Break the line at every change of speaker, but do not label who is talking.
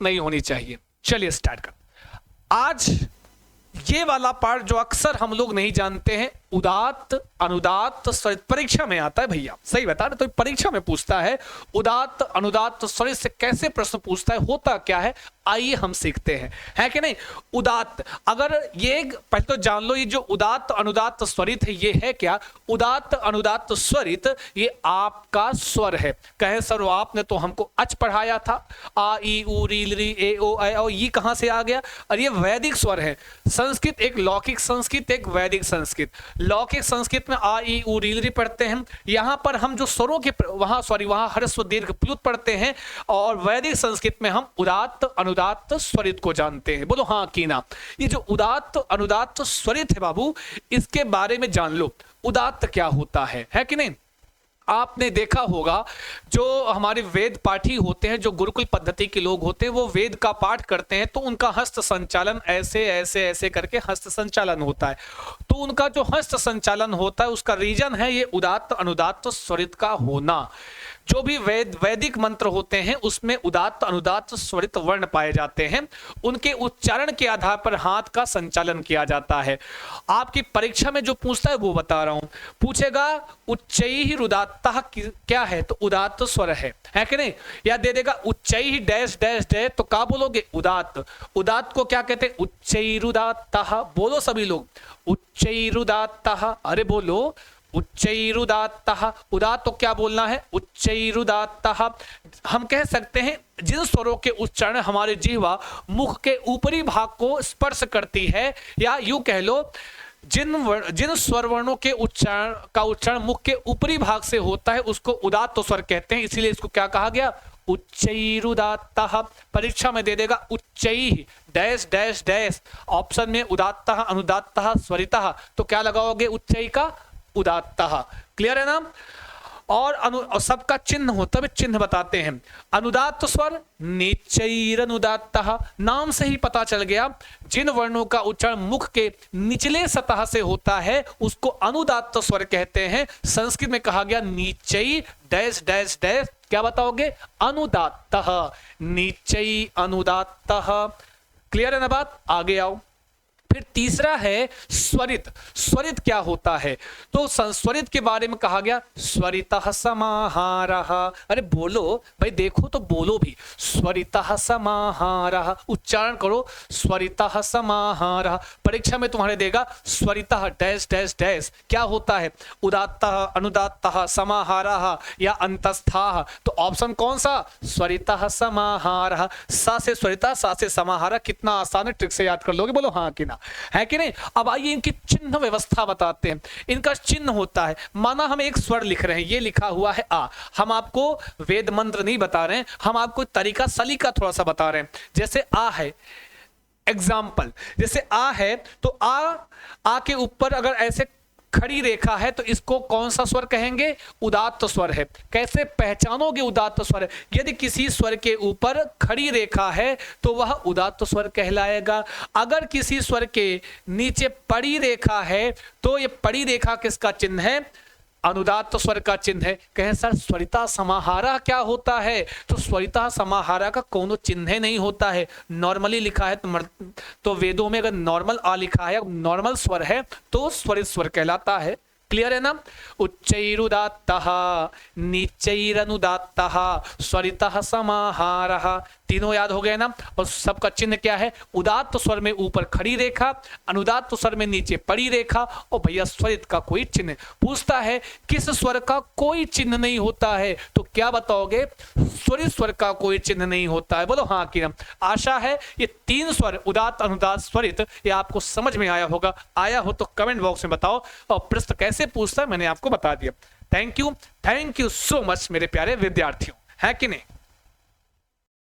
नहीं होनी चाहिए। चलिए स्टार्ट कर। आज ये वाला पार्ट जो अक्सर हम लोग नहीं जानते हैं, उदात्त अनुदात्त स्वरित परीक्षा में आता है भैया, सही बता रहे, तो परीक्षा में पूछता है उदात्त अनुदात्त स्वरित से कैसे प्रश्न पूछता है, होता क्या है, आइए हम सीखते हैं, है कि नहीं। उदात्त, अगर ये पहले तो जान लो, ये जो उदात्त अनुदात्त स्वरित है ये है क्या। उदात्त अनुदात्त स्वरित ये आपका स्वर है। कहे सर आपने तो हमको अच पढ़ाया था, आ ई उ री री ए ओ ऐ ओ, ये कहां से आ गया। और ये वैदिक स्वर है। संस्कृत एक लौकिक संस्कृत, एक वैदिक संस्कृत। लौकिक संस्कृत में आ ई उ री री पढ़ते हैं, यहाँ पर हम जो स्वरों के वहां ह्रस्व दीर्घ प्लुत पढ़ते हैं, और वैदिक संस्कृत में हम उदात्त अनुदात्त स्वरित को जानते हैं। बोलो हाँ की ना। ये जो उदात्त अनुदात्त स्वरित है बाबू, इसके बारे में जान लो, उदात्त क्या होता है कि नहीं। आपने देखा होगा जो हमारे वेद पाठी होते हैं, जो गुरुकुल पद्धति के लोग होते हैं, वो वेद का पाठ करते हैं तो उनका हस्त संचालन ऐसे ऐसे ऐसे करके हस्त संचालन होता है। तो उनका जो हस्त संचालन होता है उसका रीजन है ये उदात्त अनुदात्त स्वरित का होना। जो भी वैदिक मंत्र होते हैं उसमें उदात्त अनुदात्त स्वरित वर्ण पाए जाते हैं, उनके उच्चारण के आधार पर हाथ का संचालन किया जाता है। आपकी परीक्षा में जो पूछता है वो बता रहा हूं। पूछेगा उच्चैः रुदात्तः क्या है, तो उदात्त स्वर है कि नहीं। या दे देगा उच्चैः डैश डैश डैश, तो क्या बोलोगे, उदात्त। उदात्त को क्या कहते हैं, उच्चैः रुदात्तः। बोलो सभी लोग, उच्चैः रुदात्तः। अरे बोलो उच्चैरुदात्तः। उदात्त तो क्या बोलना है, उच्चैरुदात्तः। हम कह सकते हैं जिन स्वरों के उच्चारण हमारे जिह्वा मुख के ऊपरी भाग को स्पर्श करती है, या यूं कह लो जिन स्वर वर्णों के उच्चारण मुख के ऊपरी भाग से होता है उसको उदात्त स्वर कहते हैं। इसीलिए इसको क्या कहा गया, उच्चैरुदात्तः। परीक्षा में दे देगा उच्चैः डैश डैश डैश, ऑप्शन में उदात्तः अनुदात्तः स्वरितः, तो क्या लगाओगे, उच्चैः का उदात्तः। क्लियर है ना। और सबका चिन्ह होता है, चिन्ह बताते हैं। अनुदात्त स्वर नीचैरनुदात्तः, नाम से ही पता चल गया, जिन वर्णों का उच्चारण मुख के निचले सतह से होता है उसको अनुदात्त स्वर कहते हैं। संस्कृत में कहा गया नीचै डैश डैश डैश, क्या बताओगे, अनुदात्तः, नीचै अनुदात्तः। क्लियर है ना बात, आगे आओ। फिर तीसरा है स्वरित। स्वरित क्या होता है, तो संस्वरित के बारे में कहा गया स्वरितः समाहारः। अरे बोलो भाई, देखो तो बोलो भी, स्वरितः समाहारः, उच्चारण करो, स्वरितः समाहारः। परीक्षा में तुम्हारे देगा स्वरितः डैश डैश डैश, क्या होता है, उदात्तः अनुदात्तः समाहारः या अंतस्थाः। तो ऑप्शन कौन सा, स्वरितः समाहारः। सा से स्वरिता, सा से समाहारः। कितना आसान है, ट्रिक से याद कर लोगे, बोलो हाँ कि ना, है कि नहीं। अब आइए इनकी चिन्ह व्यवस्था बताते हैं। इनका चिन्ह होता है, माना हम एक स्वर लिख रहे हैं, ये लिखा हुआ है आ, हम आपको वेद मंत्र नहीं बता रहे हैं, हम आपको तरीका सलीका थोड़ा सा बता रहे हैं। जैसे आ है, एग्जाम्पल, जैसे आ है तो आ के ऊपर अगर ऐसे खड़ी रेखा है तो इसको कौन सा स्वर कहेंगे, उदात्त स्वर है। कैसे पहचानोगे उदात्त स्वर है, यदि किसी स्वर के ऊपर खड़ी रेखा है तो वह उदात्त स्वर कहलाएगा। अगर किसी स्वर के नीचे पड़ी रेखा है तो ये पड़ी रेखा किसका चिन्ह है, अनुदात्त स्वर का चिन्ह है। कहें सर स्वरिता समाहारा क्या होता है, तो स्वरिता समाहारा का कोनो चिन्ह नहीं होता है, नॉर्मली लिखा है। तो वेदों में अगर नॉर्मल आ लिखा है, नॉर्मल स्वर है, तो स्वरित स्वर कहलाता है। क्लियर है ना। उच्चैरुदात्तः नीचैरनुदात्तः स्वरितः समाहारः, तीनों याद हो गए ना। और सबका चिन्ह क्या है, उदात्त स्वर में ऊपर खड़ी रेखा, अनुदात्त स्वर में नीचे पड़ी रेखा, और भैया स्वरित का कोई चिन्ह। पूछता है किस स्वर का कोई चिन्ह नहीं होता है, तो क्या बताओगे, स्वरित स्वर का कोई चिन्ह नहीं होता है। बोलो हाँ कि ना। आशा है ये तीन स्वर उदात्त अनुदात्त स्वरित ये आपको समझ में आया होगा। आया हो तो कमेंट बॉक्स में बताओ, और प्रश्न कैसे पूछता है मैंने आपको बता दिया। थैंक यू सो मच मेरे प्यारे विद्यार्थियों, है कि नहीं।